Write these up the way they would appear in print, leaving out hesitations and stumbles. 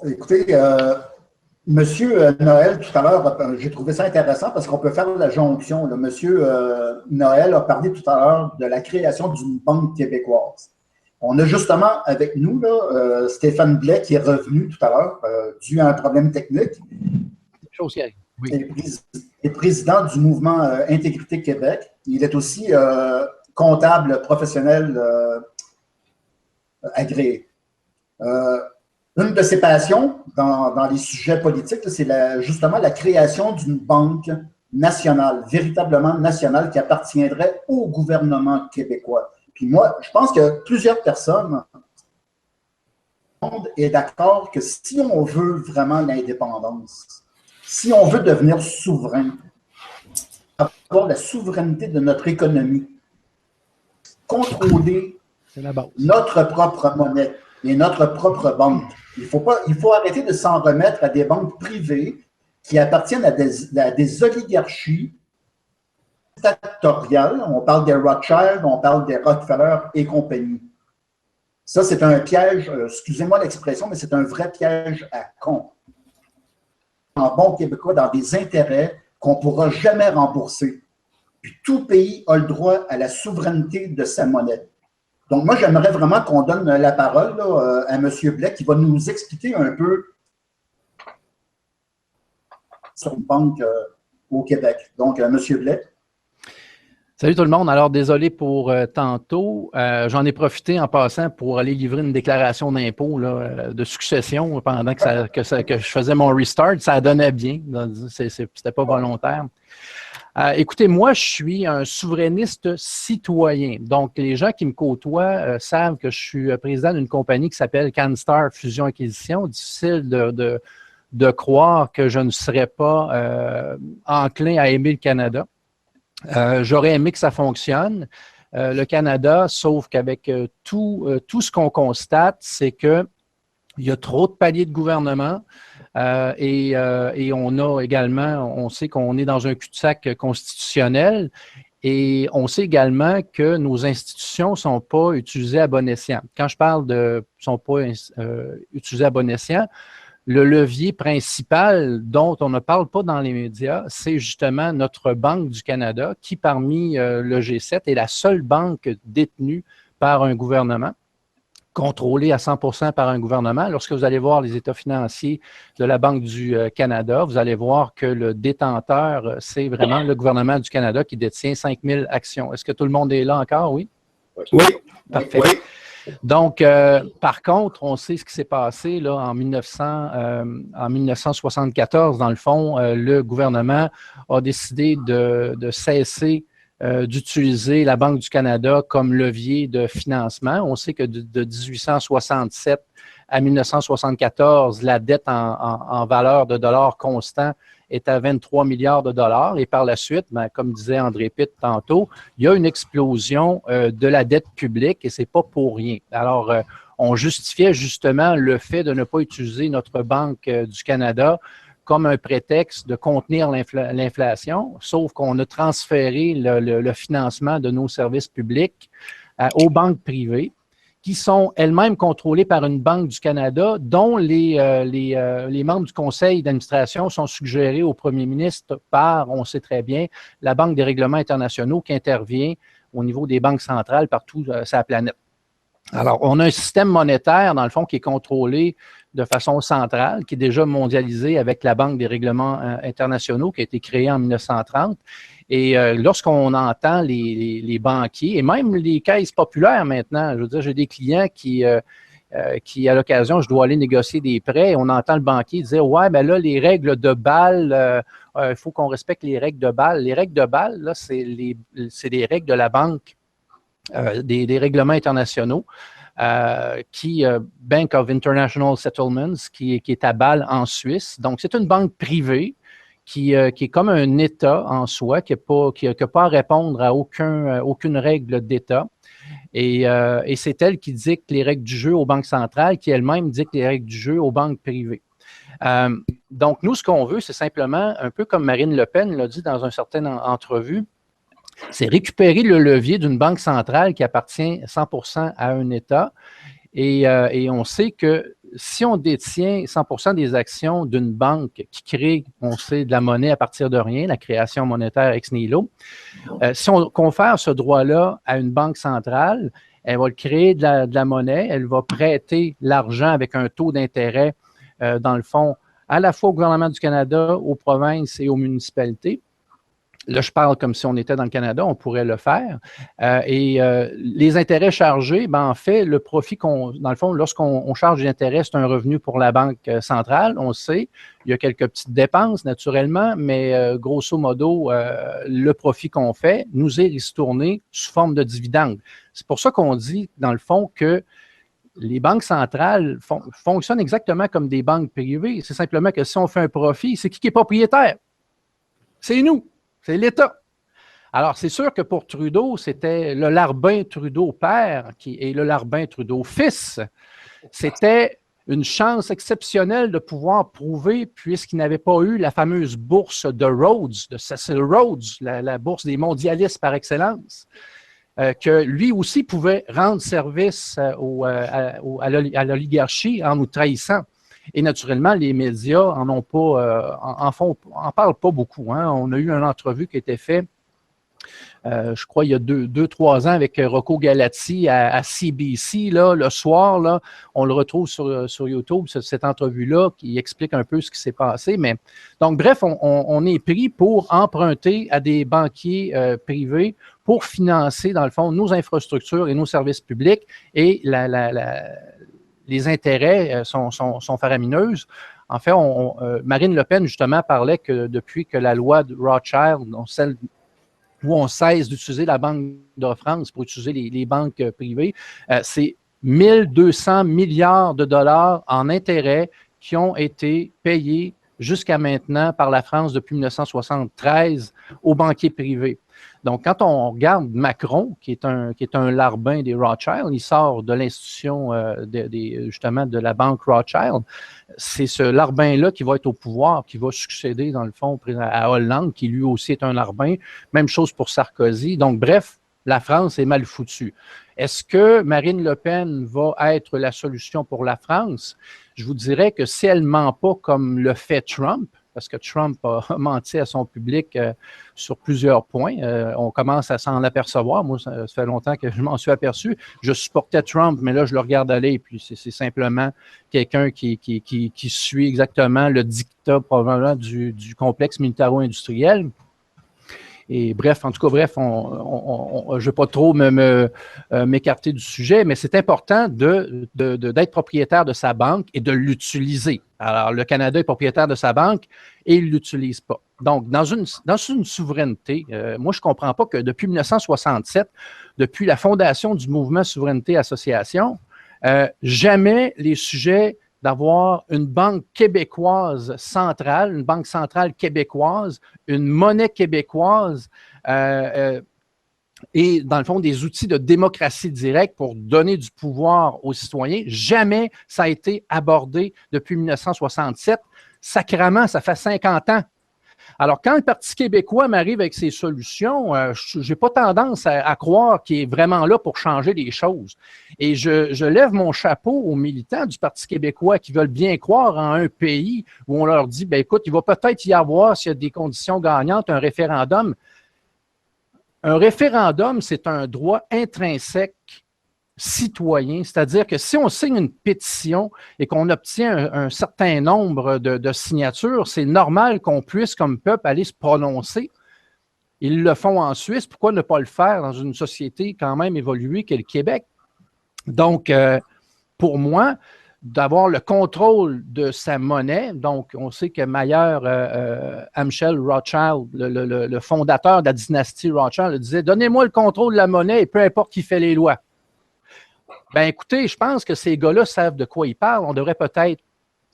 Écoutez, Monsieur Noël, tout à l'heure, j'ai trouvé ça intéressant parce qu'on peut faire la jonction. Là. Monsieur Noël a parlé tout à l'heure de la création d'une banque québécoise. On a justement avec nous là, Stéphane Blais qui est revenu tout à l'heure dû à un problème technique. Chose qui arrive. Oui. Et président du mouvement Intégrité Québec. Il est aussi comptable professionnel agréé. Une de ses passions dans les sujets politiques, c'est justement la création d'une banque nationale, véritablement nationale, qui appartiendrait au gouvernement québécois. Puis moi, je pense que plusieurs personnes est d'accord que si on veut vraiment l'indépendance, si on veut devenir souverain, avoir la souveraineté de notre économie, contrôler notre propre monnaie et notre propre banque. Il faut arrêter de s'en remettre à des banques privées qui appartiennent à des oligarchies dictatoriales. On parle des Rothschild, on parle des Rockefeller et compagnie. Ça, c'est un piège, excusez-moi l'expression, mais c'est un vrai piège à con. En bon québécois, dans des intérêts qu'on ne pourra jamais rembourser. Puis tout pays a le droit à la souveraineté de sa monnaie. Donc, moi, j'aimerais vraiment qu'on donne la parole là, à M. Blais qui va nous expliquer un peu sur une banque au Québec. Donc, M. Blais. Salut tout le monde. Alors, désolé pour tantôt. J'en ai profité en passant pour aller livrer une déclaration d'impôt de succession pendant que je faisais mon restart. Ça donnait bien. C'était pas volontaire. Écoutez, moi, je suis un souverainiste citoyen. Donc, les gens qui me côtoient savent que je suis président d'une compagnie qui s'appelle CanStar Fusion Acquisition. Difficile de croire que je ne serais pas enclin à aimer le Canada. J'aurais aimé que ça fonctionne. Le Canada, sauf qu'avec tout ce qu'on constate, c'est qu'il y a trop de paliers de gouvernement. Et on a également, on sait qu'on est dans un cul-de-sac constitutionnel et on sait également que nos institutions ne sont pas utilisées à bon escient. Quand je parle de ne sont pas utilisées à bon escient, le levier principal dont on ne parle pas dans les médias, c'est justement notre Banque du Canada qui, parmi le G7, est la seule banque détenue par un gouvernement, contrôlée à 100% par un gouvernement. Lorsque vous allez voir les états financiers de la Banque du Canada, vous allez voir que le détenteur, c'est vraiment le gouvernement du Canada qui détient 5000 actions. Est-ce que tout le monde est là encore? Oui? Oui. Parfait. Oui. Donc, par contre, on sait ce qui s'est passé là, en 1974. Dans le fond, le gouvernement a décidé de cesser d'utiliser la Banque du Canada comme levier de financement. On sait que de 1867 à 1974, la dette en valeur de dollars constant est à 23 milliards de dollars. Et par la suite, comme disait André Pitt tantôt, il y a une explosion de la dette publique et ce n'est pas pour rien. Alors, on justifiait justement le fait de ne pas utiliser notre Banque du Canada comme un prétexte de contenir l'inflation, sauf qu'on a transféré le financement de nos services publics aux banques privées, qui sont elles-mêmes contrôlées par une Banque du Canada dont les membres du conseil d'administration sont suggérés au premier ministre par, on sait très bien, la Banque des règlements internationaux qui intervient au niveau des banques centrales partout sur la planète. Alors, on a un système monétaire, dans le fond, qui est contrôlé de façon centrale, qui est déjà mondialisé avec la Banque des règlements internationaux qui a été créée en 1930. Et lorsqu'on entend les banquiers et même les caisses populaires maintenant, je veux dire, j'ai des clients qui à l'occasion, je dois aller négocier des prêts, et on entend le banquier dire « Ouais, ben là, les règles de Bâle, il faut qu'on respecte les règles de Bâle. » Les règles de Bâle, là, c'est les règles de la banque, des règlements internationaux. Bank of International Settlements, qui est à Bâle en Suisse. Donc, c'est une banque privée qui est comme un État en soi, qui n'a pas à répondre à aucune règle d'État. Et c'est elle qui dicte les règles du jeu aux banques centrales, qui elle-même dicte les règles du jeu aux banques privées. Donc, nous, ce qu'on veut, c'est simplement, un peu comme Marine Le Pen l'a dit dans une certaine entrevue, c'est récupérer le levier d'une banque centrale qui appartient 100% à un État. Et on sait que si on détient 100% des actions d'une banque qui crée, on sait, de la monnaie à partir de rien, la création monétaire ex nihilo, si on confère ce droit-là à une banque centrale, elle va créer de la monnaie, elle va prêter l'argent avec un taux d'intérêt, dans le fond, à la fois au gouvernement du Canada, aux provinces et aux municipalités. Là, je parle comme si on était dans le Canada, on pourrait le faire. Les intérêts chargés, ben, en fait, le profit dans le fond, lorsqu'on charge des intérêts, c'est un revenu pour la Banque centrale, on le sait. Il y a quelques petites dépenses, naturellement, mais grosso modo, le profit qu'on fait nous est ristourné sous forme de dividendes. C'est pour ça qu'on dit, dans le fond, que les banques centrales fonctionnent exactement comme des banques privées. C'est simplement que si on fait un profit, c'est qui est propriétaire? C'est nous. C'est l'État. Alors, c'est sûr que pour Trudeau, c'était le Larbin Trudeau père et le Larbin Trudeau fils. C'était une chance exceptionnelle de pouvoir prouver, puisqu'il n'avait pas eu la fameuse bourse de Rhodes, de Cecil Rhodes, la bourse des mondialistes par excellence, que lui aussi pouvait rendre service à l'oligarchie en nous trahissant. Et naturellement, les médias en parlent pas beaucoup. Hein. On a eu une entrevue qui a été faite, je crois, il y a 2-3 ans avec Rocco Galati à CBC, là, le soir. Là, on le retrouve sur YouTube, cette entrevue-là, qui explique un peu ce qui s'est passé. Mais, donc, bref, on est pris pour emprunter à des banquiers privés pour financer, dans le fond, nos infrastructures et nos services publics et les intérêts sont faramineuses. En fait, Marine Le Pen, justement, parlait que depuis que la loi de Rothschild, celle où on cesse d'utiliser la Banque de France pour utiliser les banques privées, c'est 1200 milliards de dollars en intérêts qui ont été payés jusqu'à maintenant par la France depuis 1973 aux banquiers privés. Donc, quand on regarde Macron, qui est un larbin des Rothschild, il sort de l'institution justement de la banque Rothschild, c'est ce larbin-là qui va être au pouvoir, qui va succéder, dans le fond, à Hollande, qui lui aussi est un larbin. Même chose pour Sarkozy. Donc, bref, la France est mal foutue. Est-ce que Marine Le Pen va être la solution pour la France? Je vous dirais que si elle ne ment pas comme le fait Trump, parce que Trump a menti à son public sur plusieurs points. On commence à s'en apercevoir. Moi, ça fait longtemps que je m'en suis aperçu. Je supportais Trump, mais là, je le regarde aller, et puis c'est simplement quelqu'un qui suit exactement le dictat probablement du complexe militaro-industriel. Et bref, en tout cas, bref, je ne vais pas trop m'écarter du sujet, mais c'est important d'être propriétaire de sa banque et de l'utiliser. Alors, le Canada est propriétaire de sa banque et il ne l'utilise pas. Donc, dans une souveraineté, moi, je ne comprends pas que depuis 1967, depuis la fondation du mouvement Souveraineté Association, jamais les sujets d'avoir une banque québécoise centrale, une banque centrale québécoise, une monnaie québécoise et, dans le fond, des outils de démocratie directe pour donner du pouvoir aux citoyens. Jamais ça a été abordé depuis 1967. Sacrément, ça fait 50 ans. Alors, quand le Parti québécois m'arrive avec ses solutions, je n'ai pas tendance à croire qu'il est vraiment là pour changer les choses. Et je lève mon chapeau aux militants du Parti québécois qui veulent bien croire en un pays où on leur dit, bien, écoute, il va peut-être y avoir, s'il y a des conditions gagnantes, un référendum. Un référendum, c'est un droit intrinsèque citoyen, c'est-à-dire que si on signe une pétition et qu'on obtient un certain nombre de signatures, c'est normal qu'on puisse, comme peuple, aller se prononcer. Ils le font en Suisse, pourquoi ne pas le faire dans une société quand même évoluée qu'est le Québec? Donc, pour moi, d'avoir le contrôle de sa monnaie, donc on sait que Mayer Amschel Rothschild, le fondateur de la dynastie Rothschild, disait « Donnez-moi le contrôle de la monnaie et peu importe qui fait les lois ». Ben écoutez, je pense que ces gars-là savent de quoi ils parlent. On devrait peut-être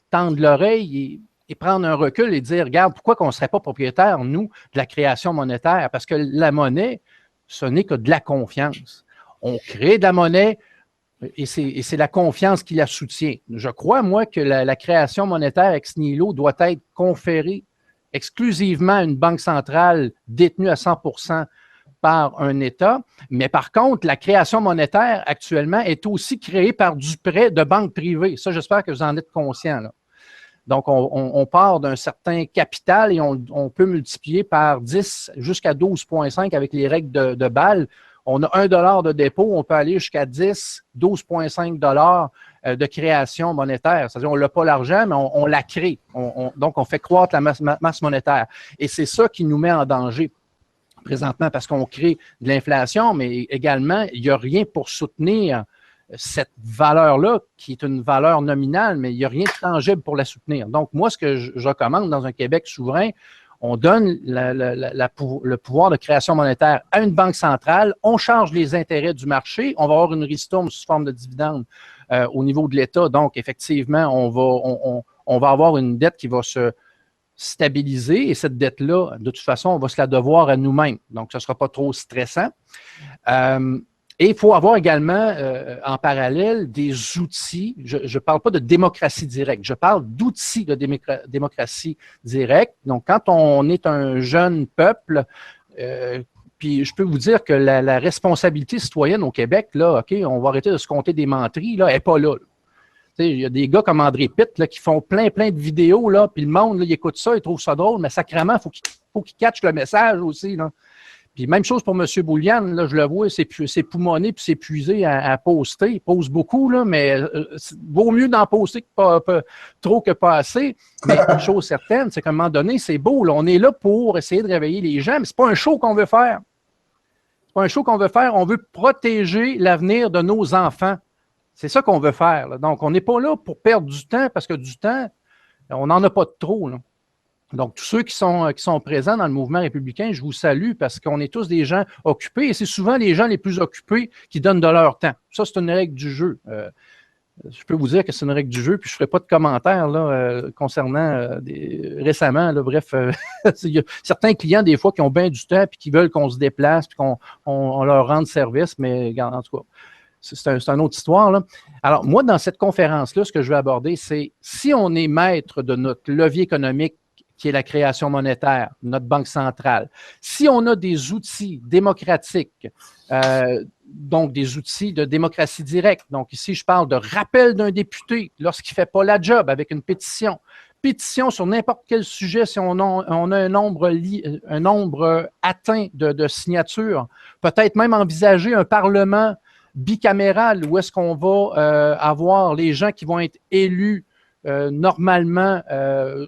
tendre l'oreille et prendre un recul et dire, regarde, pourquoi qu'on ne serait pas propriétaire, nous, de la création monétaire? Parce que la monnaie, ce n'est que de la confiance. On crée de la monnaie et c'est la confiance qui la soutient. Je crois, moi, que la création monétaire ex nihilo doit être conférée exclusivement à une banque centrale détenue à 100% par un État. Mais par contre, la création monétaire actuellement est aussi créée par du prêt de banques privées. Ça, j'espère que vous en êtes conscients, là. Donc, on part d'un certain capital et on peut multiplier par 10 jusqu'à 12,5 avec les règles de Bâle. On a 1 $ de dépôt, on peut aller jusqu'à 10, 12,5 $ de création monétaire. C'est-à-dire, on n'a pas l'argent, mais on la crée. Donc, on fait croître la masse monétaire. Et c'est ça qui nous met en danger présentement parce qu'on crée de l'inflation, mais également, il n'y a rien pour soutenir cette valeur-là, qui est une valeur nominale, mais il n'y a rien de tangible pour la soutenir. Donc, moi, ce que je recommande dans un Québec souverain, on donne le pouvoir de création monétaire à une banque centrale, on charge les intérêts du marché, on va avoir une ristourne sous forme de dividende au niveau de l'État. Donc, effectivement, on va avoir une dette qui va se stabiliser et cette dette-là, de toute façon, on va se la devoir à nous-mêmes. Donc, ce ne sera pas trop stressant. Et il faut avoir également, en parallèle, des outils. Je ne parle pas de démocratie directe, je parle d'outils de démocratie directe. Donc, quand on est un jeune peuple, puis je peux vous dire que la responsabilité citoyenne au Québec, là, OK, on va arrêter de se compter des menteries, là, elle n'est pas là. Il y a des gars comme André Pitt là, qui font plein de vidéos, là, puis le monde, là, il écoute ça, il trouve ça drôle, mais sacrément, il faut qu'il catche le message aussi, là. Puis même chose pour M. Boulian, là, je le vois, c'est poumonné puis c'est puisé à poster. Il pose beaucoup, là, mais vaut mieux d'en poster que trop que pas assez. Mais une chose certaine, c'est qu'à un moment donné, c'est beau. Là, on est là pour essayer de réveiller les gens, mais c'est pas un show qu'on veut faire. C'est pas un show qu'on veut faire. On veut protéger l'avenir de nos enfants. C'est ça qu'on veut faire, là. Donc, on n'est pas là pour perdre du temps, parce que du temps, on n'en a pas de trop, là. Donc, tous ceux qui sont présents dans le mouvement républicain, je vous salue parce qu'on est tous des gens occupés et c'est souvent les gens les plus occupés qui donnent de leur temps. Ça, c'est une règle du jeu. Je peux vous dire que c'est une règle du jeu, puis je ne ferai pas de commentaires là, concernant récemment. Là, bref, il y a certains clients, des fois, qui ont bien du temps et qui veulent qu'on se déplace puis qu'on leur rende service, mais en tout cas, c'est une autre histoire, là. Alors, moi, dans cette conférence-là, ce que je veux aborder, c'est si on est maître de notre levier économique qui est la création monétaire, notre banque centrale. Si on a des outils démocratiques, donc des outils de démocratie directe, donc ici je parle de rappel d'un député lorsqu'il ne fait pas la job avec une pétition sur n'importe quel sujet, si on a un nombre atteint de signatures, peut-être même envisager un parlement bicaméral où est-ce qu'on va avoir les gens qui vont être élus normalement,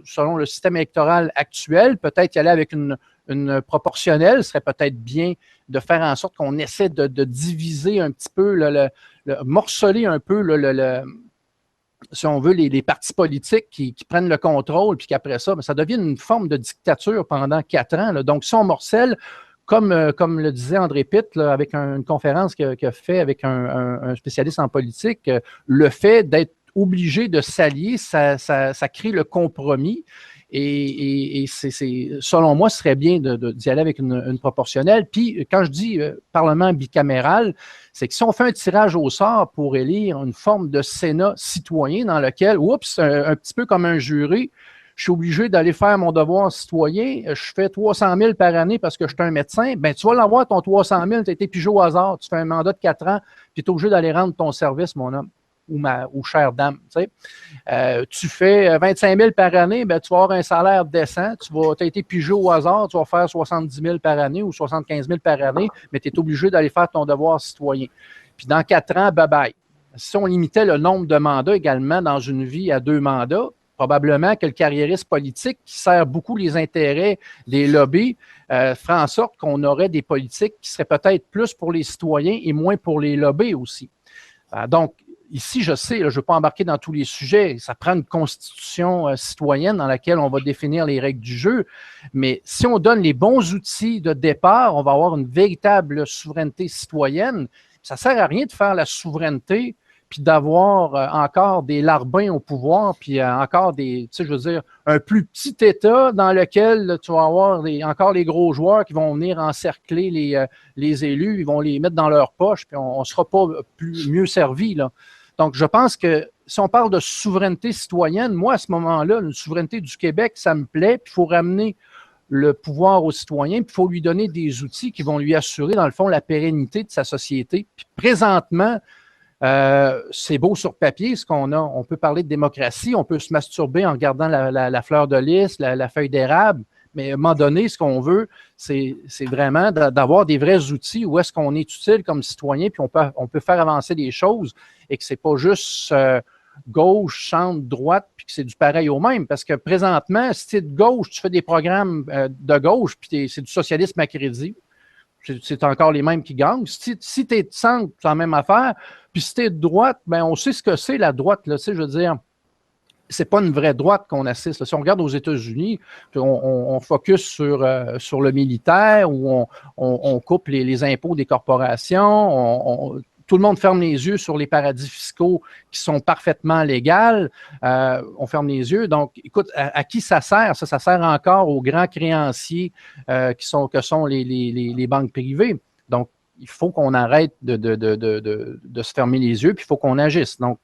selon le système électoral actuel, peut-être y aller avec une proportionnelle, ce serait peut-être bien de faire en sorte qu'on essaie de diviser un petit peu, morceler un peu, si on veut, les partis politiques qui prennent le contrôle, puis qu'après ça, ça devient une forme de dictature pendant 4 ans, là. Donc, si on morcelle, comme le disait André Pitt, là, avec une conférence qu'il a fait avec un spécialiste en politique, le fait d'être obligé de s'allier, ça crée le compromis. Et selon moi, ce serait bien d'y aller avec une proportionnelle. Puis, quand je dis Parlement bicaméral, c'est que si on fait un tirage au sort pour élire une forme de Sénat citoyen dans lequel, oups, un petit peu comme un jury, je suis obligé d'aller faire mon devoir citoyen, je fais 300 000 par année parce que je suis un médecin, bien, tu vas l'avoir ton 300 000, tu as été pigé au hasard, tu fais un mandat de 4 ans, puis tu es obligé d'aller rendre ton service, mon homme. Ou chère dame, tu sais. Tu fais 25 000 par année, ben, tu vas avoir un salaire décent, tu as été pigé au hasard, tu vas faire 70 000 par année ou 75 000 par année, mais tu es obligé d'aller faire ton devoir citoyen. Puis dans 4 ans, bye-bye. Si on limitait le nombre de mandats également dans une vie à 2 mandats, probablement que le carriériste politique qui sert beaucoup les intérêts des lobbies ferait en sorte qu'on aurait des politiques qui seraient peut-être plus pour les citoyens et moins pour les lobbies aussi. Donc, ici, je sais, là, je ne veux pas embarquer dans tous les sujets. Ça prend une constitution citoyenne dans laquelle on va définir les règles du jeu. Mais si on donne les bons outils de départ, on va avoir une véritable souveraineté citoyenne. Ça ne sert à rien de faire la souveraineté puis d'avoir encore des larbins au pouvoir, puis encore des, tu sais, je veux dire, un plus petit État dans lequel là, tu vas avoir encore les gros joueurs qui vont venir encercler les élus, ils vont les mettre dans leur poche, puis on ne sera pas mieux servi, là. Donc, je pense que si on parle de souveraineté citoyenne, moi, à ce moment-là, une souveraineté du Québec, ça me plaît, puis il faut ramener le pouvoir aux citoyens, puis il faut lui donner des outils qui vont lui assurer, dans le fond, la pérennité de sa société. Puis présentement, c'est beau sur papier ce qu'on a. On peut parler de démocratie, on peut se masturber en regardant la fleur de lys, la feuille d'érable, mais à un moment donné, ce qu'on veut, c'est vraiment d'avoir des vrais outils où est-ce qu'on est utile comme citoyen, puis on peut faire avancer des choses et que c'est pas juste gauche, centre, droite, puis que c'est du pareil au même. Parce que présentement, si tu es de gauche, tu fais des programmes de gauche, puis c'est du socialisme à crédit. C'est encore les mêmes qui gagnent. Si tu es de centre, c'est la même affaire. Puis si tu es de droite, ben on sait ce que c'est la droite. Là, je veux dire, c'est pas une vraie droite qu'on assiste. Là. Si on regarde aux États-Unis, on focus sur le militaire, où on coupe les impôts des corporations, tout le monde ferme les yeux sur les paradis fiscaux qui sont parfaitement légaux. On ferme les yeux. Donc, écoute, à qui ça sert? Ça sert encore aux grands créanciers que sont les banques privées. Donc, il faut qu'on arrête de se fermer les yeux, puis il faut qu'on agisse. Donc,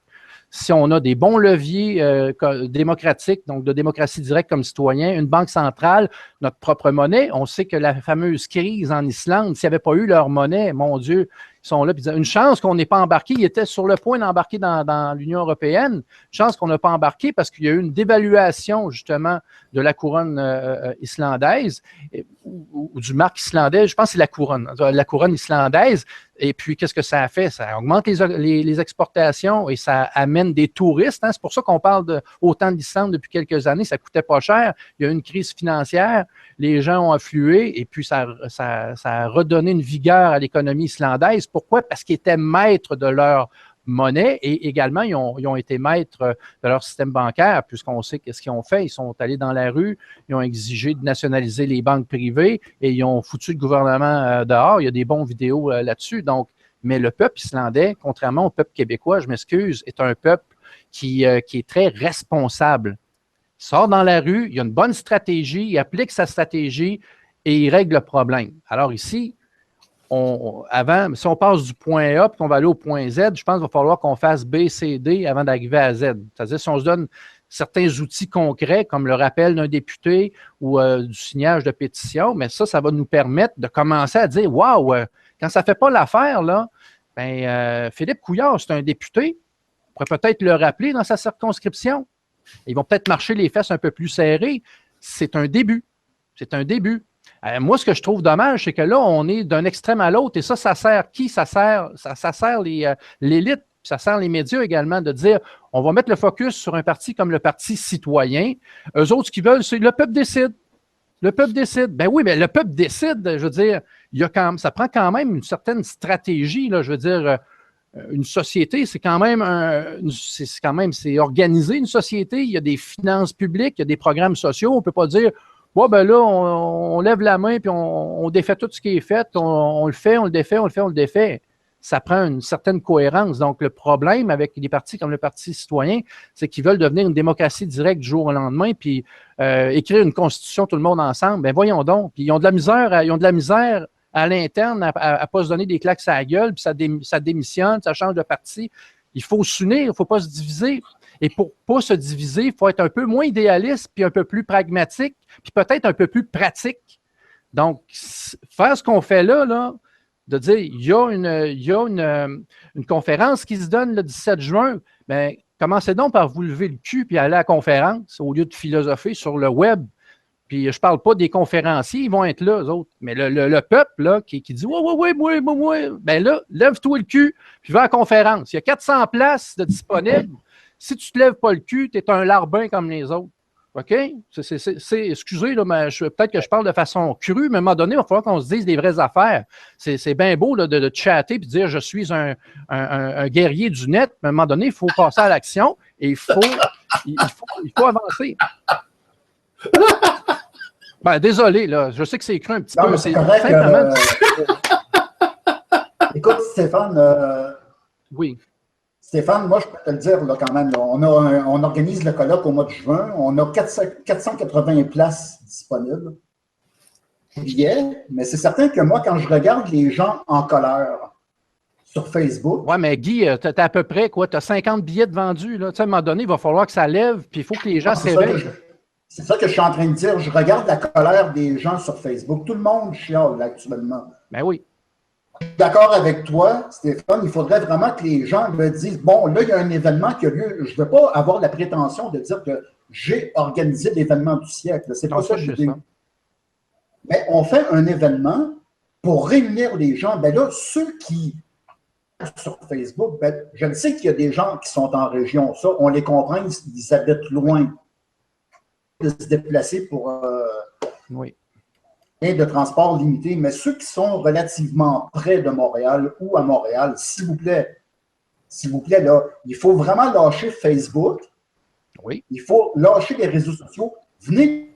si on a des bons leviers démocratiques, donc de démocratie directe comme citoyen, une banque centrale, notre propre monnaie, on sait que la fameuse crise en Islande, s'il n'y avait pas eu leur monnaie, mon Dieu, ils sont là. Puis une chance qu'on n'ait pas embarqué. Ils étaient sur le point d'embarquer dans l'Union européenne. Une chance qu'on n'a pas embarqué parce qu'il y a eu une dévaluation, justement, de la couronne islandaise ou du marque islandais. Je pense que c'est la couronne islandaise. Et puis, qu'est-ce que ça a fait? Ça augmente les exportations et ça amène des touristes. Hein? C'est pour ça qu'on parle autant d'Islande depuis quelques années. Ça ne coûtait pas cher. Il y a eu une crise financière. Les gens ont afflué et puis ça a redonné une vigueur à l'économie islandaise. Pourquoi? Parce qu'ils étaient maîtres de leur monnaie et également, ils ont été maîtres de leur système bancaire puisqu'on sait qu'est-ce qu'ils ont fait. Ils sont allés dans la rue, ils ont exigé de nationaliser les banques privées et ils ont foutu le gouvernement dehors. Il y a des bons vidéos là-dessus. Donc, mais le peuple islandais, contrairement au peuple québécois, je m'excuse, est un peuple qui est très responsable. Il sort dans la rue, il a une bonne stratégie, il applique sa stratégie et il règle le problème. Alors ici, si on passe du point A et qu'on va aller au point Z, je pense qu'il va falloir qu'on fasse B, C, D avant d'arriver à Z. C'est-à-dire, si on se donne certains outils concrets, comme le rappel d'un député ou du signage de pétition, mais ça va nous permettre de commencer à dire, waouh, quand ça ne fait pas l'affaire, là, Philippe Couillard, c'est un député, on pourrait peut-être le rappeler dans sa circonscription. Ils vont peut-être marcher les fesses un peu plus serrées. C'est un début. C'est un début. Moi, ce que je trouve dommage, c'est que là, on est d'un extrême à l'autre et ça sert qui? Ça sert l'élite, puis ça sert les médias également de dire on va mettre le focus sur un parti comme le Parti citoyen. Eux autres, ce qu'ils veulent, c'est le peuple décide. Le peuple décide. Ben oui, mais le peuple décide, je veux dire, ça prend quand même une certaine stratégie, là, je veux dire. Une société, c'est organisé une société, il y a des finances publiques, il y a des programmes sociaux, on ne peut pas dire bon, ben là, on lève la main puis on défait tout ce qui est fait, on le fait, on le défait, on le fait, on le défait. Ça prend une certaine cohérence. Donc, le problème avec des partis comme le Parti citoyen, c'est qu'ils veulent devenir une démocratie directe du jour au lendemain, puis écrire une constitution tout le monde ensemble. Ben voyons donc. Puis ils ont de la misère à l'interne à ne pas se donner des claques à la gueule, puis ça démissionne, ça change de parti. Il faut s'unir, il ne faut pas se diviser. Et pour ne pas se diviser, il faut être un peu moins idéaliste, puis un peu plus pragmatique, puis peut-être un peu plus pratique. Donc, faire ce qu'on fait là, de dire, il y a une conférence qui se donne le 17 juin, bien, commencez donc par vous lever le cul puis aller à la conférence au lieu de philosopher sur le web. Puis je ne parle pas des conférenciers, ils vont être là, eux autres. Mais le peuple là, qui dit ouais, ben là, lève-toi le cul, puis va à la conférence. Il y a 400 places de disponibles. Si tu ne te lèves pas le cul, tu es un larbin comme les autres. OK? Excusez, là, mais peut-être que je parle de façon crue, mais à un moment donné, il va falloir qu'on se dise des vraies affaires. C'est bien beau là, de chatter et de dire je suis un guerrier du net, mais à un moment donné, il faut passer à l'action et il faut avancer. Ben, désolé, là, je sais que c'est cru un petit peu. C'est correct. Simplement... Écoute, Stéphane. Oui. Stéphane, moi, je peux te le dire là, quand même. Là, on organise le colloque au mois de juin. On a 480 places disponibles. Billets, mais c'est certain que moi, quand je regarde les gens en colère sur Facebook. Oui, mais Guy, tu as à peu près quoi? Tu as 50 billets de vendus. Là. À un moment donné, il va falloir que ça lève, puis il faut que les gens s'éveillent. C'est ça que je suis en train de dire. Je regarde la colère des gens sur Facebook. Tout le monde chiale là, actuellement. Ben oui. Je suis d'accord avec toi, Stéphane. Il faudrait vraiment que les gens me disent, bon, là, il y a un événement qui a lieu. Je ne veux pas avoir la prétention de dire que j'ai organisé l'événement du siècle. C'est pas ça l'idée. Mais on fait un événement pour réunir les gens. Ben là, ceux qui sur Facebook, ben, je le sais qu'il y a des gens qui sont en région. Ça, on les comprend, ils habitent loin de se déplacer pour oui. de transport limité. Mais ceux qui sont relativement près de Montréal ou à Montréal, s'il vous plaît, là, il faut vraiment lâcher Facebook. Oui. Il faut lâcher les réseaux sociaux. Venez